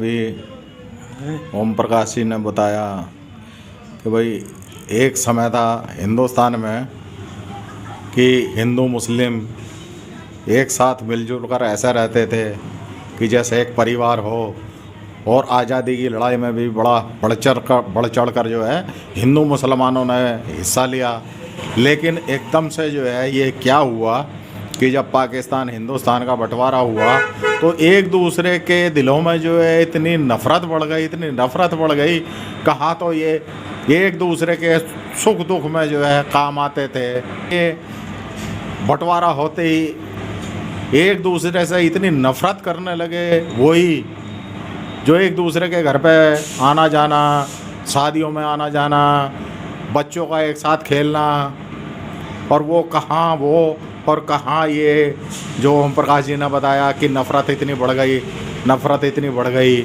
अभी ओम प्रकाश जी ने बताया कि भाई एक समय था हिंदुस्तान में कि हिंदू मुस्लिम एक साथ मिलजुल कर ऐसा रहते थे कि जैसे एक परिवार हो। और आज़ादी की लड़ाई में भी बड़ा बढ़ चढ़ कर जो है हिंदू मुसलमानों ने हिस्सा लिया। लेकिन एकदम से जो है ये क्या हुआ कि जब पाकिस्तान हिंदुस्तान का बंटवारा हुआ तो एक दूसरे के दिलों में जो है इतनी नफ़रत बढ़ गई। कहाँ तो ये एक दूसरे के सुख दुख में जो है काम आते थे। ये बंटवारा होते ही एक दूसरे से इतनी नफ़रत करने लगे, वही जो एक दूसरे के घर पे आना जाना, शादियों में आना जाना, बच्चों का एक साथ खेलना, और वो कहाँ वो और कहाँ ये जो ओम प्रकाश जी ने बताया कि नफ़रत इतनी बढ़ गई,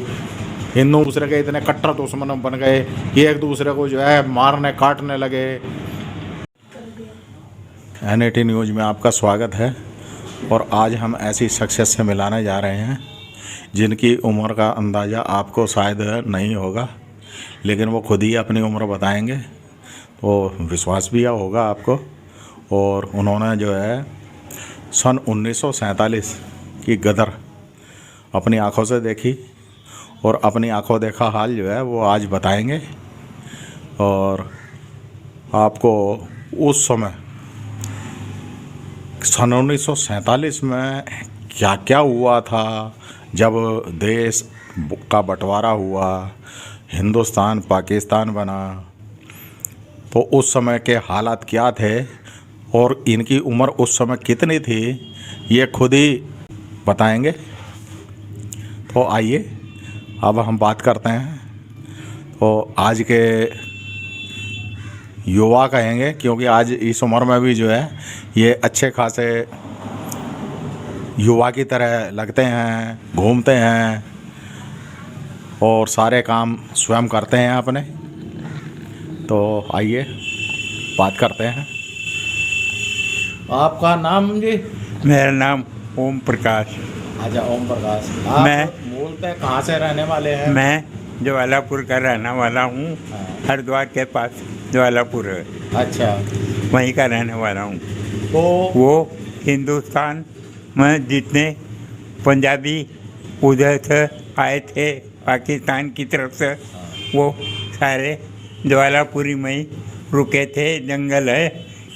हिंदू दूसरे के इतने कट्टर दुश्मन बन गए कि एक दूसरे को जो है मारने काटने लगे। NAT न्यूज़ में आपका स्वागत है। और आज हम ऐसी शख्सियत से मिलाने जा रहे हैं जिनकी उम्र का अंदाज़ा आपको शायद नहीं होगा, लेकिन वो खुद ही अपनी उम्र बताएंगे तो विश्वास भी होगा आपको। और उन्होंने जो है सन 1947 की गदर अपनी आँखों से देखी और अपनी आँखों देखा हाल जो है वो आज बताएंगे। और आपको उस समय सन 1947 में क्या क्या हुआ था, जब देश का बंटवारा हुआ, हिंदुस्तान पाकिस्तान बना, तो उस समय के हालात क्या थे और इनकी उम्र उस समय कितनी थी, ये खुद ही बताएंगे। तो आइए अब हम बात करते हैं। तो आज के युवा कहेंगे, क्योंकि आज इस उम्र में भी जो है ये अच्छे खासे युवा की तरह लगते हैं, घूमते हैं और सारे काम स्वयं करते हैं अपने। तो आइए बात करते हैं। आपका नाम जी? मेरा नाम ओम प्रकाश। अच्छा, ओम प्रकाश। आप मैं मूलतः कहाँ से रहने वाले हैं? मैं जवालापुर का रहने वाला हूँ। हाँ। हरिद्वार के पास जवालापुर है, अच्छा, वहीं का रहने वाला हूँ। तो वो हिंदुस्तान में जितने पंजाबी उधर से आए थे पाकिस्तान की तरफ से, वो सारे जवालापुरी में ही रुके थे। जंगल है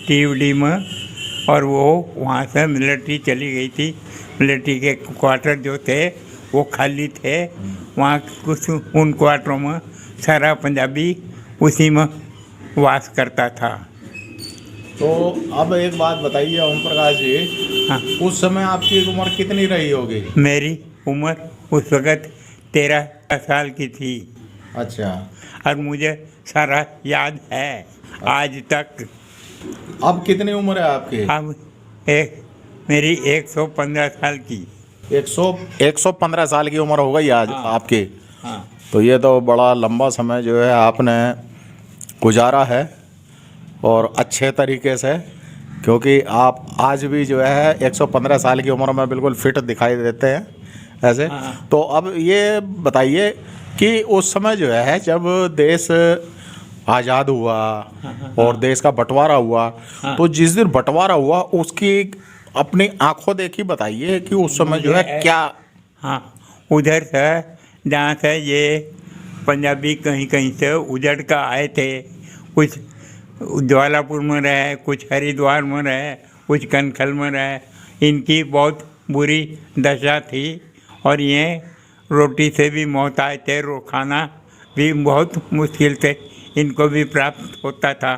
टीवडी में, और वो वहाँ से मिलिट्री चली गई थी। मिलिट्री के क्वार्टर जो थे वो खाली थे। वहाँ कुछ उन क्वार्टरों में सारा पंजाबी उसी में वास करता था। तो अब एक बात बताइए ओम प्रकाश जी, हाँ, उस समय आपकी उम्र कितनी रही होगी? मेरी उम्र उस वक़्त 13 साल की थी। अच्छा, और मुझे सारा याद है आज तक। अब कितनी उम्र है आपकी? अब मेरी 115 साल की 115 साल की उम्र हो गई आज। हाँ। आपकी। हाँ। तो ये तो बड़ा लंबा समय जो है आपने गुजारा है, और अच्छे तरीके से, क्योंकि आप आज भी जो है 115 साल की उम्र में बिल्कुल फिट दिखाई देते हैं ऐसे। हाँ। तो अब ये बताइए कि उस समय जो है जब देश आज़ाद हुआ और देश का बंटवारा हुआ, तो जिस दिन बंटवारा हुआ उसकी अपनी आंखों देखी बताइए कि उस समय जो है क्या। हाँ, उधर से जहाँ से ये पंजाबी कहीं कहीं से उजड़ कर आए थे, कुछ ज्वालापुर में रहे, कुछ हरिद्वार में रहे, कुछ कनखल में रहे। इनकी बहुत बुरी दशा थी और ये रोटी से भी मोहताज थे, खाना भी बहुत मुश्किल से इनको भी प्राप्त होता था।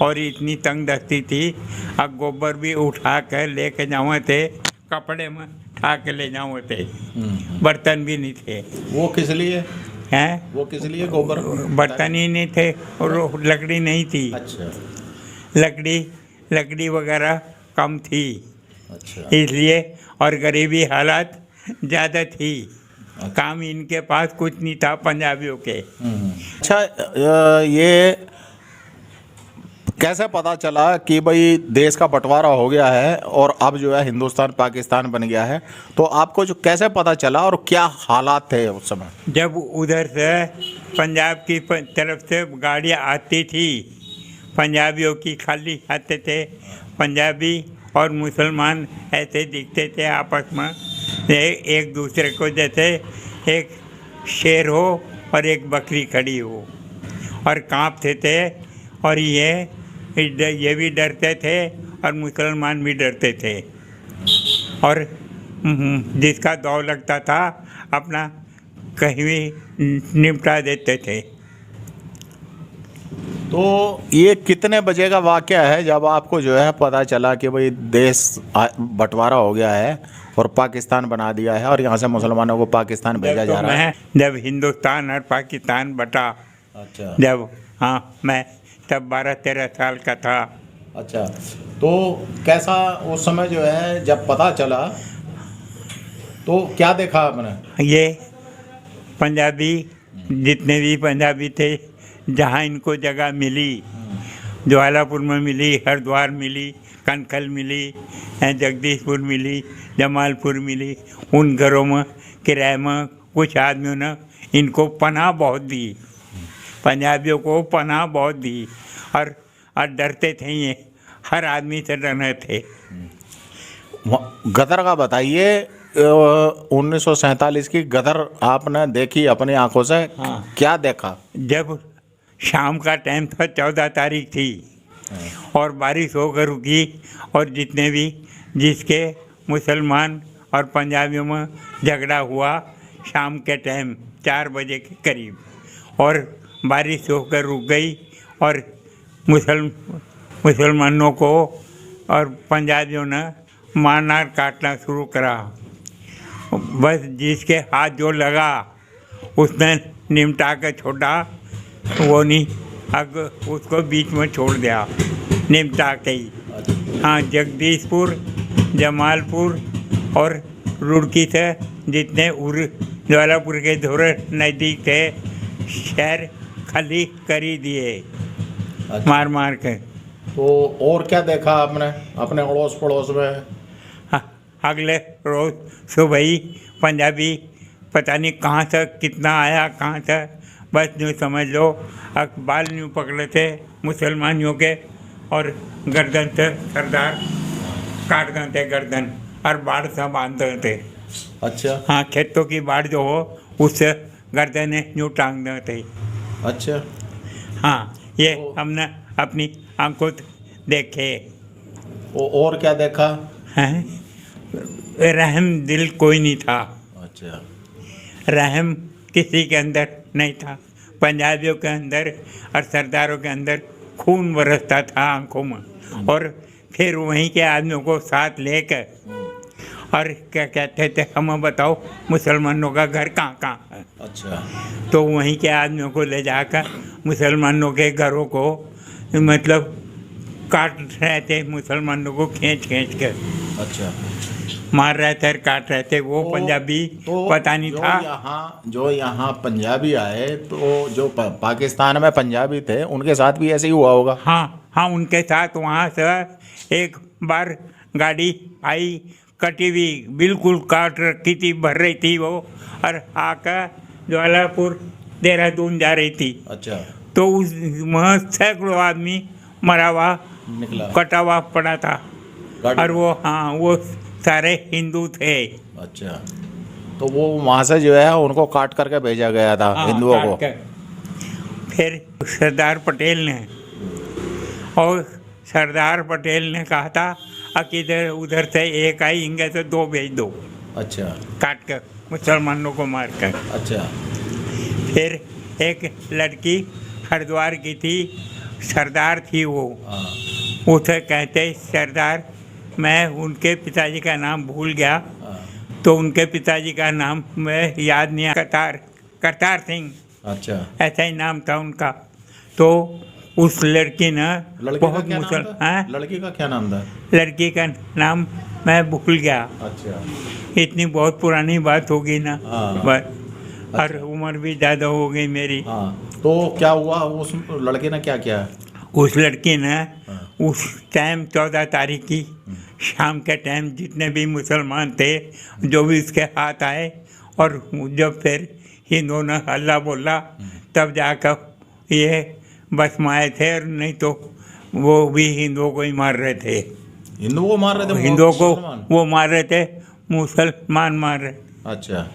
और इतनी तंग दस्ती थी, अब गोबर भी उठा कर लेके जाओ थे, कपड़े में उठा के ले जाओ थे, बर्तन भी नहीं थे। वो किस लिए हैं? वो किस लिए गोबर? बर्तन ही नहीं थे और लकड़ी नहीं थी। अच्छा, लकड़ी वगैरह कम थी, अच्छा, इसलिए। और गरीबी हालात ज़्यादा थी। काम इनके पास कुछ नहीं था पंजाबियों के। अच्छा, ये कैसे पता चला कि भाई देश का बंटवारा हो गया है और अब जो है हिंदुस्तान पाकिस्तान बन गया है, तो आपको जो कैसे पता चला और क्या हालात थे उस समय? जब उधर से पंजाब की तरफ से गाड़ियाँ आती थी, पंजाबियों की खाली आते थे, पंजाबी और मुसलमान ऐसे दिखते थे आपस में, एक दूसरे को जैसे एक शेर हो और एक बकरी खड़ी हो, और कांपते थे। और ये भी डरते थे और मुसलमान भी डरते थे, और जिसका दौर लगता था अपना कहीं भी निपटा देते थे। तो ये कितने बजे का वाक़या है जब आपको जो है पता चला कि भाई देश बंटवारा हो गया है और पाकिस्तान बना दिया है और यहाँ से मुसलमानों को पाकिस्तान भेजा जा रहा है? जब हिंदुस्तान और पाकिस्तान बटा, अच्छा, जब हाँ मैं तब 12-13 साल का था। अच्छा, तो कैसा उस समय जो है जब पता चला तो क्या देखा आपने? ये पंजाबी, जितने भी पंजाबी थे, जहाँ इनको जगह मिली, ज्वालापुर में मिली, हरिद्वार मिली, कनखल मिली, जगदीशपुर मिली, जमालपुर मिली, उन घरों में किराए में कुछ आदमियों ने इनको पनाह बहुत दी, पंजाबियों को पनाह बहुत दी, और डरते थे, ये हर आदमी से डरते थे। गदर का बताइए, 1947 की गदर आपने देखी अपनी आंखों से? हाँ। क्या देखा? जब शाम का टाइम था, 14 तारीख थी, और बारिश होकर रुकी, और जितने भी जिसके मुसलमान और पंजाबियों में झगड़ा हुआ शाम के टाइम 4 बजे के करीब, और बारिश होकर रुक गई, और मुसलमानों को और पंजाबियों ने मारना काटना शुरू करा। बस जिसके हाथ जो लगा उसने निमटा के छोड़ा, वो नहीं उसको बीच में छोड़ दिया, निमटा के ही। हाँ, जगदीशपुर, जमालपुर और रुड़की से जितने ज्वालापुर के धोरे नज़दीक थे, शहर खाली कर ही दिए। अच्छा। मार मार के। तो और क्या देखा आपने अपने अड़ोस पड़ोस में? हाँ, अगले रोज़ सुबह ही पंजाबी पता नहीं कहाँ से कितना आया, कहाँ से, बस यूँ समझ लो बाल यूँ पकड़े थे मुसलमानियों के, और गर्दन से सरदार काट गए थे गर्दन, और बाढ़ से बांधते थे। अच्छा। हाँ, खेतों की बाढ़ जो हो उससे गर्दन यूँ टांग देते। अच्छा। हाँ, ये हमने अपनी आंखों देखे। और क्या देखा? हैं, रहम दिल कोई नहीं था। अच्छा। रहम किसी के अंदर नहीं था। पंजाबियों के अंदर और सरदारों के अंदर खून बरसता था आंखों में, और फिर वहीं के आदमियों को साथ लेकर, और क्या कहते थे, हमें बताओ मुसलमानों का घर कहाँ कहाँ है। अच्छा। तो वहीं के आदमियों को ले जाकर मुसलमानों के घरों को मतलब काट रहे थे, मुसलमानों को खींच खींच कर। अच्छा। मार रहे थे, काट रहे थे। वो पंजाबी पता नहीं था। जो यहाँ पंजाबी आए, तो जो पाकिस्तान में पंजाबी थे उनके साथ भी ऐसे ही हुआ होगा? हाँ हाँ, उनके साथ वहाँ से एक बार गाड़ी आई, कटी हुई, बिल्कुल काट रखी थी, भर रही थी वो, और आकर ज्वालापुर देहरादून जा रही थी। अच्छा। तो उस वहाँ सैकड़ों आदमी मरा हुआ निकला, कटा हुआ पड़ा था, और वो हाँ वो सारे हिंदू थे। अच्छा। तो वो वहाँ से जो है उनको काट करके भेजा गया था, हिंदुओं को। फिर सरदार पटेल ने, और सरदार पटेल ने कहा था कि इधर उधर से एक आई, इंगे से 2 भेज दो। अच्छा। काट कर मुसलमानों को मार कर। अच्छा। फिर एक लड़की हरिद्वार की थी, सरदार थी वो, उसे कहते सरदार, मैं उनके पिताजी का नाम भूल गया, तो उनके पिताजी का नाम मैं याद नहीं, करतार सिंह। अच्छा। ऐसा ही नाम था उनका। तो उस लड़की ने बहुत लड़की का क्या नाम था? लड़की का नाम मैं भूल गया। अच्छा। इतनी बहुत पुरानी बात होगी ना, बस। और उम्र भी ज़्यादा हो गई मेरी। तो क्या हुआ, उस लड़के ने क्या किया? उस लड़की ने उस टाइम 14 तारीख की शाम के टाइम जितने भी मुसलमान थे जो भी उसके हाथ आए, और जब फिर हिंदुओं ने हल्ला बोला तब जाकर ये बस में आए थे, और नहीं तो वो भी हिंदुओं को ही मार रहे थे। हिंदुओं को मार रहे थे? हिंदुओं को मुसलमान? वो मार रहे थे, मुसलमान मार रहे। अच्छा।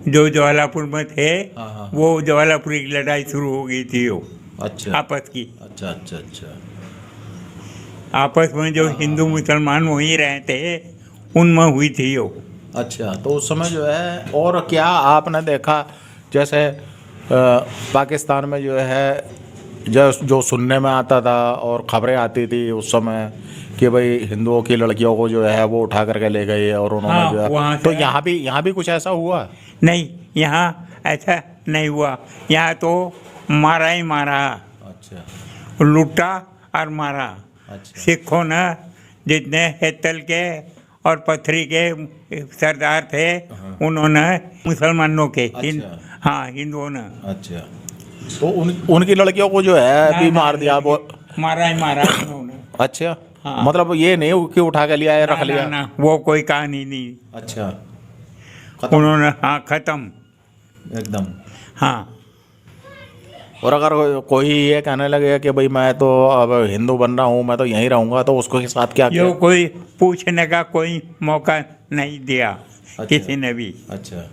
जो ज्वालापुर में थे हाँ। वो ज्वालापुरी की लड़ाई शुरू हो गई थी वो अच्छा आपस की। अच्छा अच्छा अच्छा। आपस में जो हिंदू मुसलमान वहीं रहे थे उनमें हुई थी वो। अच्छा, तो उस समय जो है, और क्या आपने देखा जैसे पाकिस्तान में जो है जो सुनने में आता था और ख़बरें आती थी उस समय कि भाई हिंदुओं की लड़कियों को जो है वो उठा करके ले गए और उन्होंने हाँ, जो वहाँ है, से तो यहाँ भी कुछ ऐसा हुआ? नहीं, यहाँ ऐसा नहीं हुआ। यहाँ तो मारा ही मारा, अच्छा लूटा और मारा। अच्छा सिखों ने जितने हेतल के और पथरी के सरदार थे उन्होंने मुसलमानों के अच्छा। हाँ, हिंदुओं ने अच्छा, तो उनकी लड़कियों को जो है भी मार दिया वो? मारा ही मारा उन्होंने। अच्छा। हाँ। मतलब ये नहीं कि उठा के लिया है, रख लिया? ना, वो कोई कहानी नहीं। अच्छा, उन्होंने हाँ खत्म एकदम। हाँ। और अगर कोई ये कहने लगे कि भाई मैं तो अब हिंदू बन रहा हूँ, मैं तो यहीं रहूँगा, तो उसको के साथ क्या किया? जो कोई पूछने का कोई मौका नहीं दिया। अच्छा। किसी ने भी अच्छा,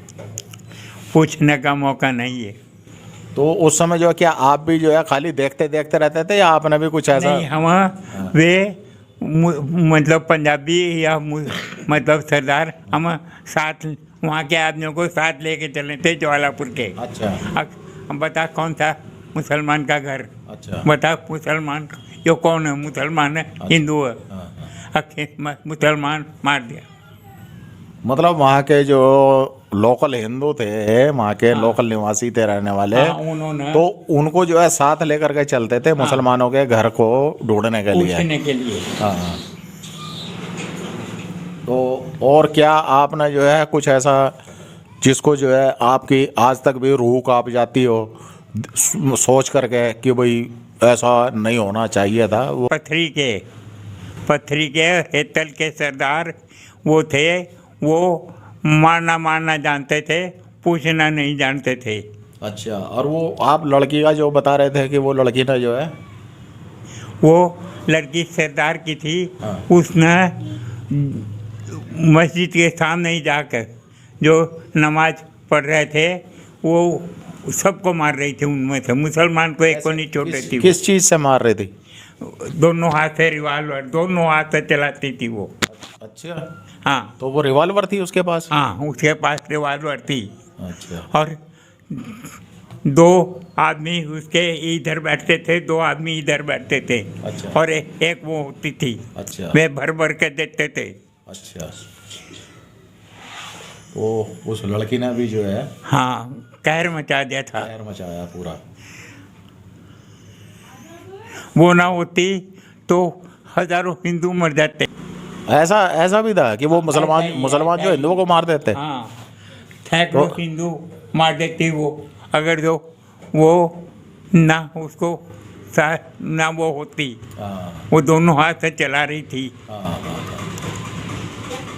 पूछने का मौका नहीं है। तो उस समय जो है क्या आप भी जो है खाली देखते देखते रहते थे या आपने भी कुछ ऐसा? नहीं, हम वे मतलब पंजाबी या मतलब सरदार हम साथ वहाँ के आदमियों को साथ लेके चले थे ज्वालापुर के। अच्छा अब बता कौन था मुसलमान का घर? अच्छा। बता मुसलमान जो कौन है? मुसलमान है, हिंदू है। हाँ, मुसलमान मार दिया। मतलब वहाँ के जो लोकल हिंदू थे, वहाँ के लोकल निवासी थे रहने वाले, हाँ, उन्होंने तो उनको जो है साथ लेकर के चलते थे मुसलमानों के घर को ढूंढने के लिए। पूछने के लिए। हाँ। तो और क्या आपने जो है कुछ ऐसा जिसको जो है आपकी आज तक भी रूह कांप जाती हो सोच करके कि भाई ऐसा नहीं होना चाहिए था? वो पथरी के हेतल के सरदार वो थे, वो मारना जानते थे, पूछना नहीं जानते थे। अच्छा, और वो आप लड़की का जो बता रहे थे कि वो लड़की ने जो है, वो लड़की सरदार की थी। हाँ। उसने मस्जिद के सामने ही जाकर जो नमाज पढ़ रहे थे वो सबको मार रही थी। उनमें से मुसलमान को एक को नहीं छोड़ती थी। किस चीज़ से मार रही थी? दोनों हाथ से रिवाल्वर दोनों हाथ से चलाती थी वो। अच्छा, हाँ तो वो रिवॉल्वर थी उसके पास? हाँ, उसके पास रिवाल्वर थी। अच्छा और दो आदमी उसके इधर बैठते थे, दो आदमी इधर बैठते थे। अच्छा। और एक वो होती थी। अच्छा वे भर भर के देते थे। अच्छा, तो उस लड़की ने भी जो है हाँ, कहर मचा दिया था। पैर मचाया पूरा। वो ना होती तो हजारों हिंदू मर जाते। ऐसा भी था कि वो मुसलमान ऐसा ही है, मुसलमान जो हिंदुओं को मार देते? हाँ, सैकड़ों हिंदू मार देती वो, अगर जो वो ना उसको ना वो होती। हाँ वो दोनों हाथ से चला रही थी। हाँ हाँ।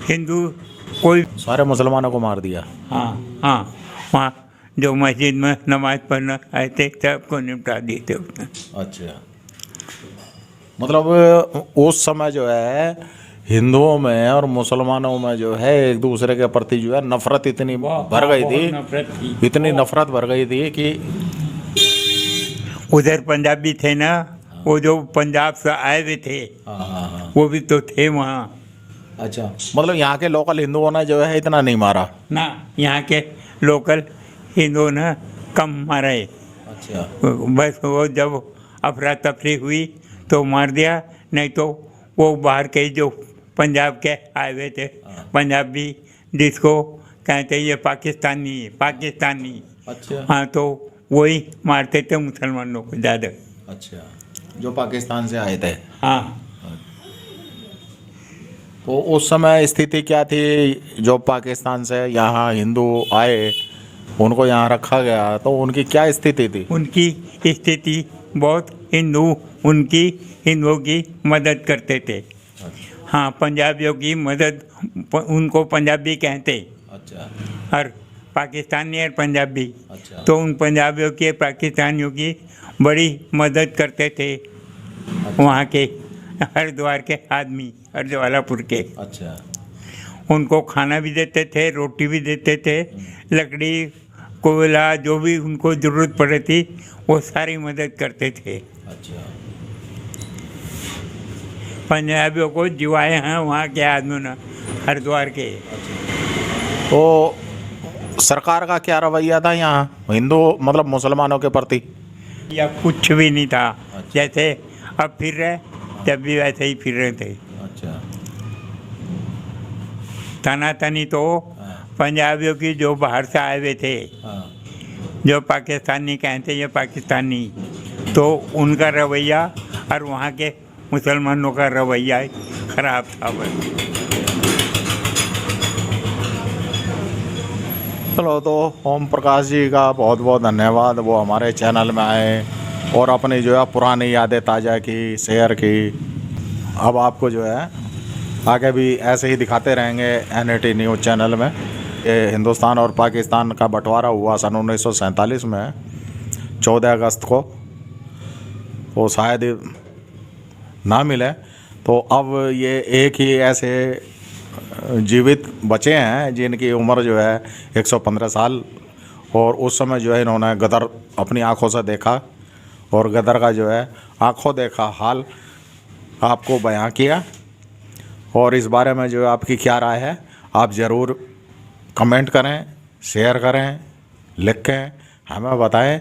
हिंदू कोई सारे मुसलमानों को मार दिया? हाँ हाँ, वहाँ जो मस्जिद में नमाज पढ़ना आए थे सबको निपटा दिए थे उसने। अच्छा, मतलब उस समय जो है हिंदुओं में और मुसलमानों में जो है एक दूसरे के प्रति जो है नफरत इतनी भर गई थी, नफरत थी। इतनी नफरत भर गई थी कि उधर पंजाबी थे ना, वो जो पंजाब से आए हुए थे हाँ हाँ हाँ। वो भी तो थे वहाँ। अच्छा, मतलब यहाँ के लोकल हिंदुओं ने जो है इतना नहीं मारा? ना, यहाँ के लोकल हिंदुओं ने कम मारे। अच्छा बस वो जब अफरा तफरी हुई तो मार दिया, नहीं तो वो बाहर के जो पंजाब के आए हुए थे पंजाबी, जिसको कहते ये पाकिस्तानी है, पाकिस्तानी। अच्छा हाँ, तो वही मारते थे मुसलमानों को ज़्यादा। अच्छा, जो पाकिस्तान से आए थे। हाँ, तो उस समय स्थिति क्या थी? जो पाकिस्तान से यहाँ हिंदू आए, उनको यहाँ रखा गया, तो उनकी क्या स्थिति थी? उनकी स्थिति बहुत हिंदुओं की मदद करते थे। हाँ, पंजाबियों की मदद, उनको पंजाबी कहते। अच्छा और पाकिस्तानी और पंजाबी, अच्छा तो उन पंजाबियों की पाकिस्तानियों की बड़ी मदद करते थे वहाँ के हरिद्वार के आदमी, हरज्वालापुर के। अच्छा उनको खाना भी देते थे, रोटी भी देते थे, लकड़ी, कोयला, जो भी उनको ज़रूरत पड़े थी वो सारी मदद करते थे। अच्छा पंजाबियों को जिवाए हैं वहाँ के आदमियों ने, हरिद्वार के। तो सरकार का क्या रवैया था यहाँ हिंदू मतलब मुसलमानों के प्रति? या कुछ भी नहीं था। जैसे अब फिर रहे, तब भी वैसे ही फिर रहे थे। अच्छा तनातनी तो पंजाबियों की जो बाहर से आए हुए थे, हाँ जो पाकिस्तानी कहते हैं पाकिस्तानी, तो उनका रवैया और वहाँ के मुसलमानों का रवैया खराब था बस। चलो, तो ओम प्रकाश जी का बहुत बहुत धन्यवाद, वो हमारे चैनल में आए और अपनी जो है पुरानी यादें ताज़ा की, शेयर की। अब आपको जो है आगे भी ऐसे ही दिखाते रहेंगे NAT न्यूज़ चैनल में। ये हिंदुस्तान और पाकिस्तान का बंटवारा हुआ सन 1947 में 14 अगस्त को, वो शायद ना मिले। तो अब ये एक ही ऐसे जीवित बचे हैं जिनकी उम्र जो है 115 साल, और उस समय जो है इन्होंने गदर अपनी आंखों से देखा और गदर का जो है आंखों देखा हाल आपको बयां किया। और इस बारे में जो है आपकी क्या राय है, आप ज़रूर कमेंट करें, शेयर करें, लिखें, हमें बताएं।